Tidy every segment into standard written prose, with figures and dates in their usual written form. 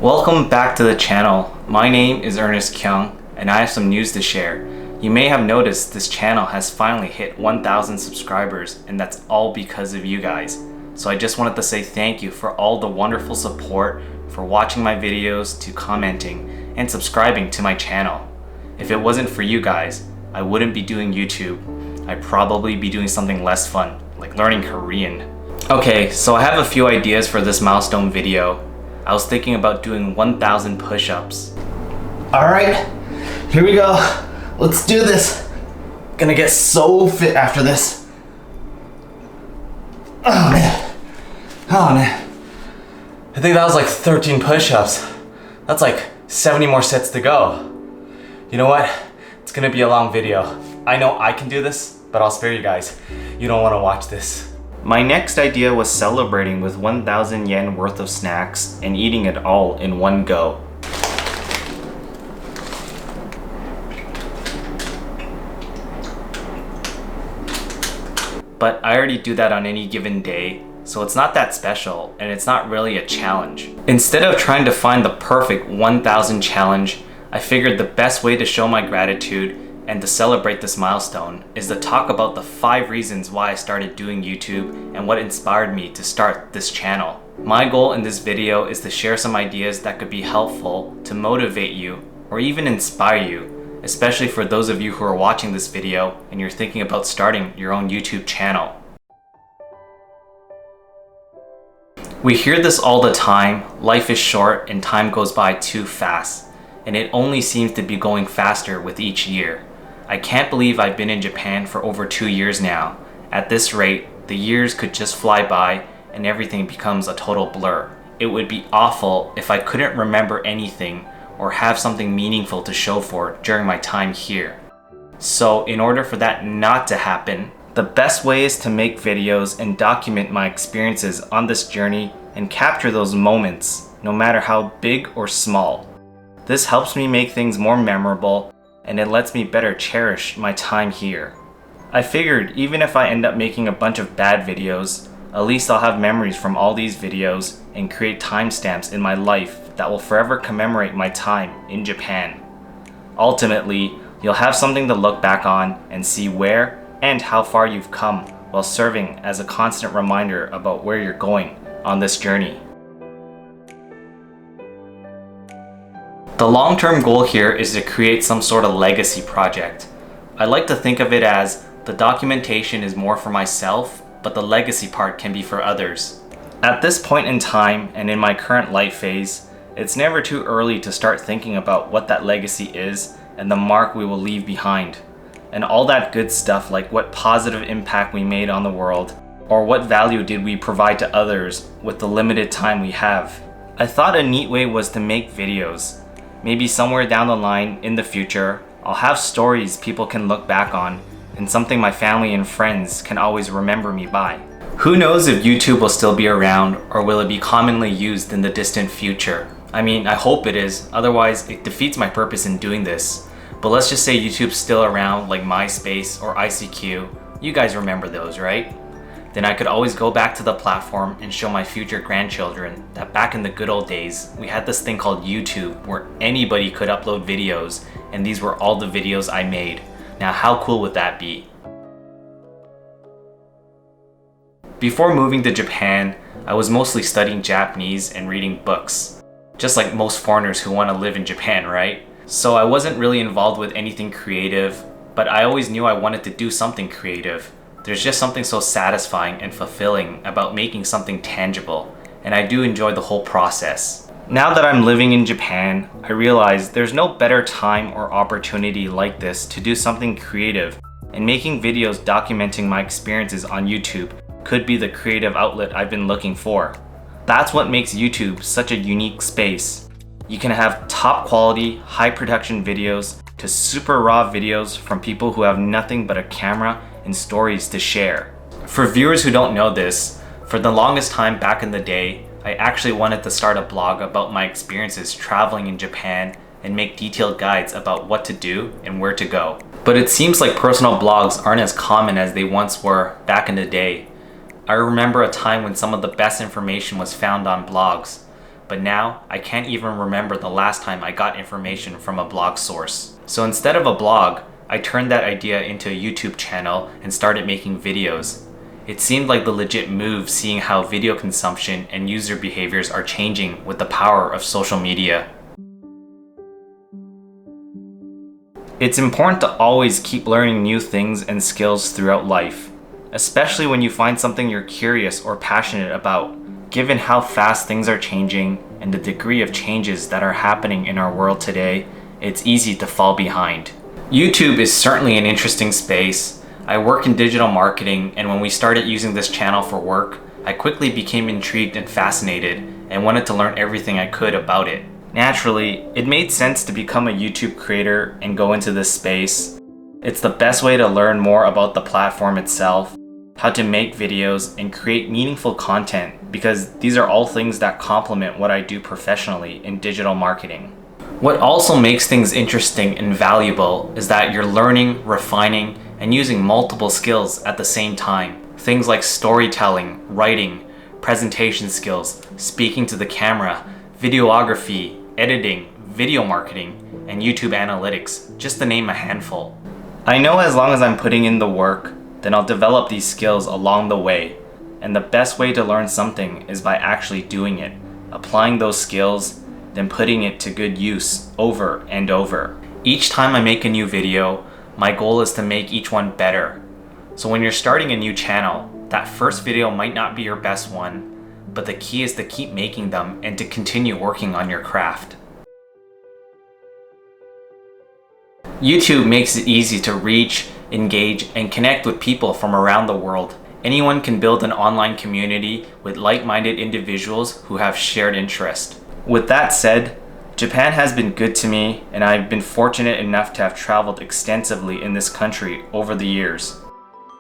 Welcome back to the channel. My name is Ernest Kyung and I have some news to share. You may have noticed this channel has finally hit 1,000 subscribers, and that's all because of you guys. So I just wanted to say thank you for all the wonderful support, for watching my videos, to commenting, and subscribing to my channel. If it wasn't for you guys, I wouldn't be doing YouTube. I'd probably be doing something less fun, like learning Korean. Okay, so I have a few ideas for this milestone video. I was thinking about doing 1,000 push-ups. Alright, here we go. Let's do this. Gonna get so fit after this. Oh man. Oh man. I think that was like 13 push-ups. That's like 70 more sets to go. You know what? It's gonna be a long video. I know I can do this, but I'll spare you guys. You don't wanna watch this. My next idea was celebrating with 1,000 yen worth of snacks and eating it all in one go. But I already do that on any given day, so it's not that special and it's not really a challenge. Instead of trying to find the perfect 1,000 challenge, I figured the best way to show my gratitude and to celebrate this milestone is to talk about the 5 reasons why I started doing YouTube and what inspired me to start this channel. My goal in this video is to share some ideas that could be helpful to motivate you or even inspire you, especially for those of you who are watching this video and you're thinking about starting your own YouTube channel. We hear this all the time: life is short and time goes by too fast, and it only seems to be going faster with each year. I can't believe I've been in Japan for over 2 years now. At this rate, the years could just fly by and everything becomes a total blur. It would be awful if I couldn't remember anything or have something meaningful to show for it during my time here. So in order for that not to happen, the best way is to make videos and document my experiences on this journey and capture those moments, no matter how big or small. This helps me make things more memorable, and it lets me better cherish my time here. I figured even if I end up making a bunch of bad videos, at least I'll have memories from all these videos and create timestamps in my life that will forever commemorate my time in Japan. Ultimately, you'll have something to look back on and see where and how far you've come, while serving as a constant reminder about where you're going on this journey. The long-term goal here is to create some sort of legacy project. I like to think of it as the documentation is more for myself, but the legacy part can be for others. At this point in time and in my current life phase, it's never too early to start thinking about what that legacy is and the mark we will leave behind, and all that good stuff like what positive impact we made on the world, or what value did we provide to others with the limited time we have. I thought a neat way was to make videos. Maybe somewhere down the line in the future, I'll have stories people can look back on and something my family and friends can always remember me by. Who knows if YouTube will still be around, or will it be commonly used in the distant future? I mean, I hope it is, otherwise it defeats my purpose in doing this. But let's just say YouTube's still around, like MySpace or ICQ. You guys remember those, right? Then I could always go back to the platform and show my future grandchildren that back in the good old days, we had this thing called YouTube where anybody could upload videos, and these were all the videos I made. Now how cool would that be? Before moving to Japan, I was mostly studying Japanese and reading books. Just like most foreigners who want to live in Japan, right? So I wasn't really involved with anything creative, but I always knew I wanted to do something creative. There's just something so satisfying and fulfilling about making something tangible, and I do enjoy the whole process. Now that I'm living in Japan, I realize there's no better time or opportunity like this to do something creative, and making videos documenting my experiences on YouTube could be the creative outlet I've been looking for. That's what makes YouTube such a unique space. You can have top quality, high production videos to super raw videos from people who have nothing but a camera and stories to share. For viewers who don't know this, for the longest time back in the day, I actually wanted to start a blog about my experiences traveling in Japan and make detailed guides about what to do and where to go. But it seems like personal blogs aren't as common as they once were back in the day. I remember a time when some of the best information was found on blogs, but now I can't even remember the last time I got information from a blog source. So instead of a blog, I turned that idea into a YouTube channel and started making videos. It seemed like the legit move, seeing how video consumption and user behaviors are changing with the power of social media. It's important to always keep learning new things and skills throughout life, especially when you find something you're curious or passionate about. Given how fast things are changing and the degree of changes that are happening in our world today, it's easy to fall behind. YouTube is certainly an interesting space. I work in digital marketing, and when we started using this channel for work, I quickly became intrigued and fascinated and wanted to learn everything I could about it. Naturally, it made sense to become a YouTube creator and go into this space. It's the best way to learn more about the platform itself, how to make videos, and create meaningful content, because these are all things that complement what I do professionally in digital marketing. What also makes things interesting and valuable is that you're learning, refining, and using multiple skills at the same time. Things like storytelling, writing, presentation skills, speaking to the camera, videography, editing, video marketing, and YouTube analytics, just to name a handful. I know as long as I'm putting in the work, then I'll develop these skills along the way. And the best way to learn something is by actually doing it, applying those skills, then putting it to good use over and over. Each time I make a new video, my goal is to make each one better. So when you're starting a new channel, that first video might not be your best one, but the key is to keep making them and to continue working on your craft. YouTube makes it easy to reach, engage, and connect with people from around the world. Anyone can build an online community with like-minded individuals who have shared interest. With that said, Japan has been good to me, and I've been fortunate enough to have traveled extensively in this country over the years.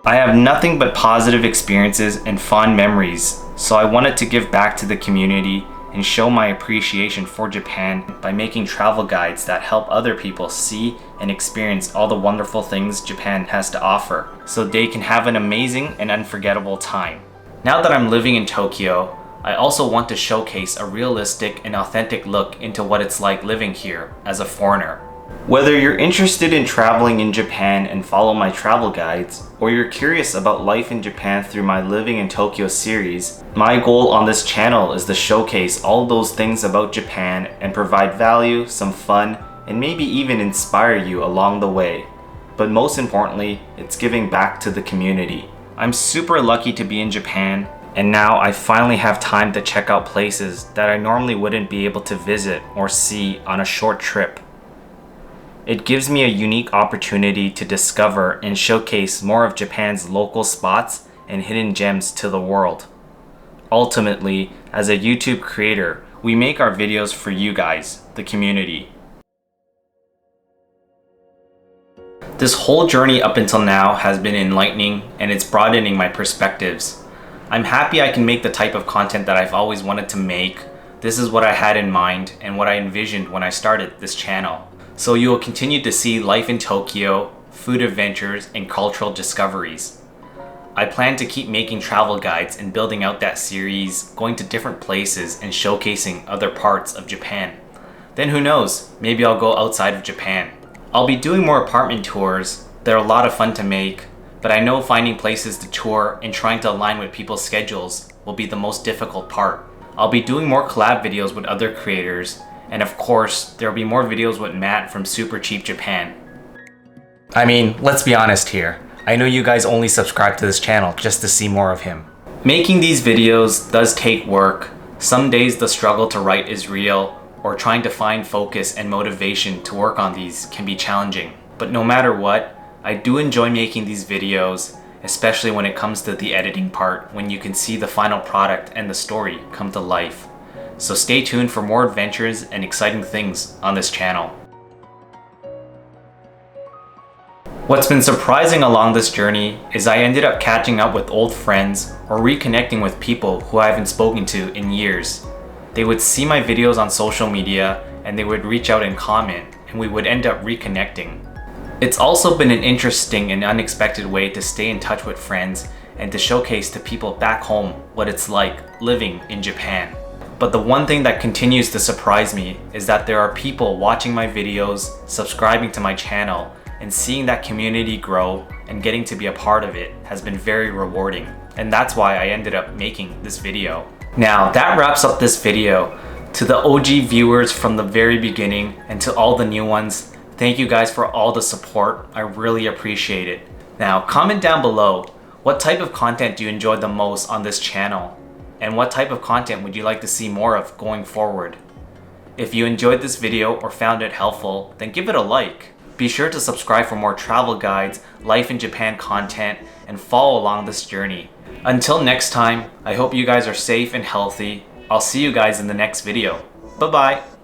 I have nothing but positive experiences and fond memories, so I wanted to give back to the community and show my appreciation for Japan by making travel guides that help other people see and experience all the wonderful things Japan has to offer, so they can have an amazing and unforgettable time. Now that I'm living in Tokyo, I also want to showcase a realistic and authentic look into what it's like living here as a foreigner. Whether you're interested in traveling in Japan and follow my travel guides, or you're curious about life in Japan through my Living in Tokyo series, my goal on this channel is to showcase all those things about Japan and provide value, some fun, and maybe even inspire you along the way. But most importantly, it's giving back to the community. I'm super lucky to be in Japan, and now I finally have time to check out places that I normally wouldn't be able to visit or see on a short trip. It gives me a unique opportunity to discover and showcase more of Japan's local spots and hidden gems to the world. Ultimately, as a YouTube creator, we make our videos for you guys, the community. This whole journey up until now has been enlightening, and it's broadening my perspectives. I'm happy I can make the type of content that I've always wanted to make. This is what I had in mind and what I envisioned when I started this channel. So you will continue to see life in Tokyo, food adventures, and cultural discoveries. I plan to keep making travel guides and building out that series, going to different places and showcasing other parts of Japan. Then who knows, maybe I'll go outside of Japan. I'll be doing more apartment tours. They're a lot of fun to make, but I know finding places to tour and trying to align with people's schedules will be the most difficult part. I'll be doing more collab videos with other creators, and of course, there'll be more videos with Matt from Super Cheap Japan. I mean, let's be honest here. I know you guys only subscribe to this channel just to see more of him. Making these videos does take work. Some days the struggle to write is real, or trying to find focus and motivation to work on these can be challenging. But no matter what, I do enjoy making these videos, especially when it comes to the editing part, when you can see the final product and the story come to life. So stay tuned for more adventures and exciting things on this channel. What's been surprising along this journey is I ended up catching up with old friends or reconnecting with people who I haven't spoken to in years. They would see my videos on social media and they would reach out and comment, and we would end up reconnecting. It's also been an interesting and unexpected way to stay in touch with friends and to showcase to people back home what it's like living in Japan. But the one thing that continues to surprise me is that there are people watching my videos, subscribing to my channel, and seeing that community grow and getting to be a part of it has been very rewarding. And that's why I ended up making this video. Now, that wraps up this video. To the OG viewers from the very beginning and to all the new ones, thank you guys for all the support. I really appreciate it. Now, comment down below, what type of content do you enjoy the most on this channel? And what type of content would you like to see more of going forward? If you enjoyed this video or found it helpful, then give it a like. Be sure to subscribe for more travel guides, life in Japan content, and follow along this journey. Until next time, I hope you guys are safe and healthy. I'll see you guys in the next video. Bye-bye.